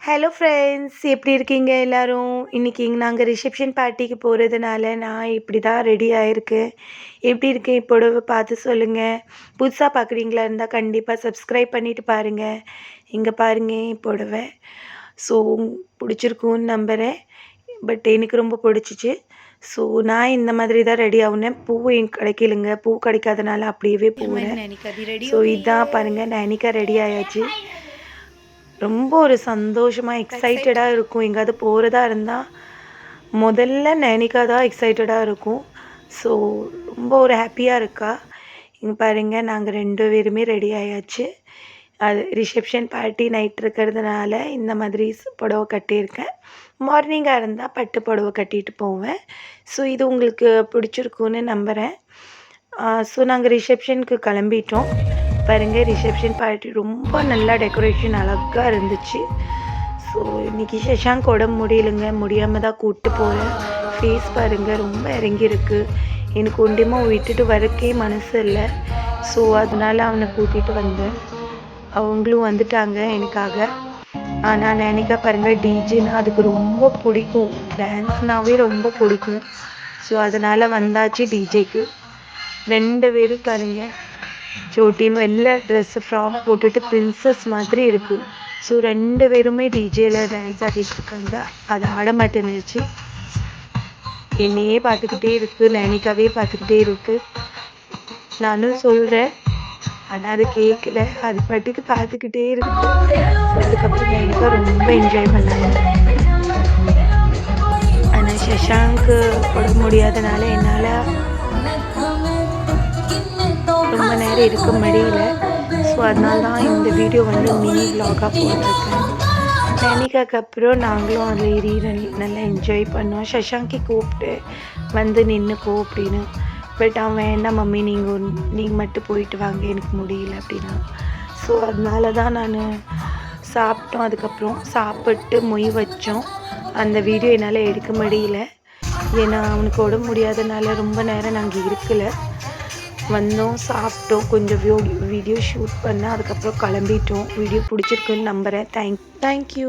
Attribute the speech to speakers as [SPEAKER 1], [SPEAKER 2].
[SPEAKER 1] Hello friends, எப்படி இருக்கீங்க எல்லாரும்? இன்றைக்கி நாங்கள் ரிசப்ஷன் பார்ட்டிக்கு போகிறதுனால நான் இப்படி தான் ரெடி ஆகிருக்கேன். எப்படி இருக்கேன் புடவை பார்த்து சொல்லுங்கள். புதுசாக பார்க்குறீங்களா இருந்தால் கண்டிப்பாக சப்ஸ்கிரைப் பண்ணிவிட்டு பாருங்கள். இங்கே பாருங்க புடவை. ஸோ பிடிச்சிருக்குன்னு நம்புகிறேன். பட் எனக்கு ரொம்ப பிடிச்சிச்சு. ஸோ நான் இந்த மாதிரி தான் ரெடி ஆகுனேன். பூ எனக்கு கிடைக்கலுங்க. பூ கிடைக்காதனால அப்படியே போகிறேன். ஸோ இதான் பாருங்கள், நைனிகா ரெடி ஆயாச்சு. ரொம்ப ஒரு சந்தோஷமாக எக்ஸைட்டடாக இருக்கும். எங்கேயாவது போகிறதா இருந்தால் முதல்ல நைனிகா தான் எக்ஸைட்டடாக இருக்கும். ஸோ ரொம்ப ஒரு ஹாப்பியாக இருக்கா. இங்கே பாருங்கள், நாங்கள் 2 பேருமே ரெடி ஆயாச்சு. அது ரிசப்ஷன் பார்ட்டி நைட் இருக்கிறதுனால இந்த மாதிரி புடவை கட்டியிருக்கேன். மார்னிங்காக இருந்தால் பட்டு புடவை கட்டிட்டு போவேன். ஸோ இது உங்களுக்கு பிடிச்சிருக்குன்னு நம்புகிறேன். ஸோ நாங்கள் ரிசப்ஷனுக்கு கிளம்பிட்டோம். பாருங்கள், ரிசப்ஷன் பார்ட்டி ரொம்ப நல்லா டெக்கரேஷன் அழகாக இருந்துச்சு. ஸோ இன்றைக்கி சஷாங்க் உடம்பு முடியலைங்க, முடியாமல் தான் கூப்பிட்டு போகிறேன். ஃபேஸ் பாருங்கள் ரொம்ப இறங்கியிருக்கு. எனக்கு ஒண்டியமாக விட்டுட்டு வரக்கே மனசு இல்லை. ஸோ அதனால் அவனை கூட்டிகிட்டு வந்தேன். அவங்களும் வந்துட்டாங்க எனக்காக. ஆனால் நைனிகா பாருங்கள், டிஜேனா அதுக்கு ரொம்ப பிடிக்கும். டான்ஸ்னாவே ரொம்ப பிடிக்கும். ஸோ அதனால் வந்தாச்சு டிஜேக்கு. 2 பேரும் பாருங்க, சோட்டின்னு வெள்ளை ட்ரெஸ்ஸு ஃப்ராக் போட்டுட்டு பிரின்சஸ் மாதிரி இருக்குது. ஸோ 2 பேருமே டிஜேயில் டான்ஸ் ஆடிட்டு இருக்காங்க. அது ஆட மாட்டேன்னுச்சு. என்னையே பார்த்துக்கிட்டே இருக்குது, நைனிகாவே பார்த்துக்கிட்டே இருக்குது. நானும் சொல்கிறேன், ஆனால் அது கேட்கல. அது பாட்டுக்கு பார்த்துக்கிட்டே இருக்கு. அதுக்கப்புறம் நைனிகா ரொம்ப என்ஜாய் பண்ணாங்க. ஆனால் சஷாங்க்கு போட முடியாதனால என்னால் ரொம்ப நேரம் இருக்க முடியல. ஸோ அதனால தான் இந்த வீடியோ மினி விலாகாக போட்டிருக்கேன். நைனிகாக்கு அப்புறம் நாங்களும் அதில் ஏறி நல்லா என்ஜாய் பண்ணோம். சஷாங்கி கூப்பிட்டு நின்றுக்கோ அப்படின்னு. பட் அவன் வேண்டாம் மம்மி, நீங்கள் மட்டும் போயிட்டு வாங்க, எனக்கு முடியல அப்படின்னா. ஸோ அதனால தான் நான் சாப்பிட்டோம். அதுக்கப்புறம் சாப்பிட்டு மொய் வச்சோம். அந்த வீடியோ என்னால் எடுக்க முடியல. ஏன்னா அவனுக்கு உடம்பு முடியாதனால ரொம்ப நேரம் நாங்கள் இருக்கலை. வந்தோம், சாப்பிட்டோம், கொஞ்சம் வீடியோ ஷூட் பண்ணேன். அதுக்கப்புறம் கிளம்பிட்டோம். வீடியோ பிடிச்சிருக்குன்னு நம்புகிறேன். தேங்க்யூ.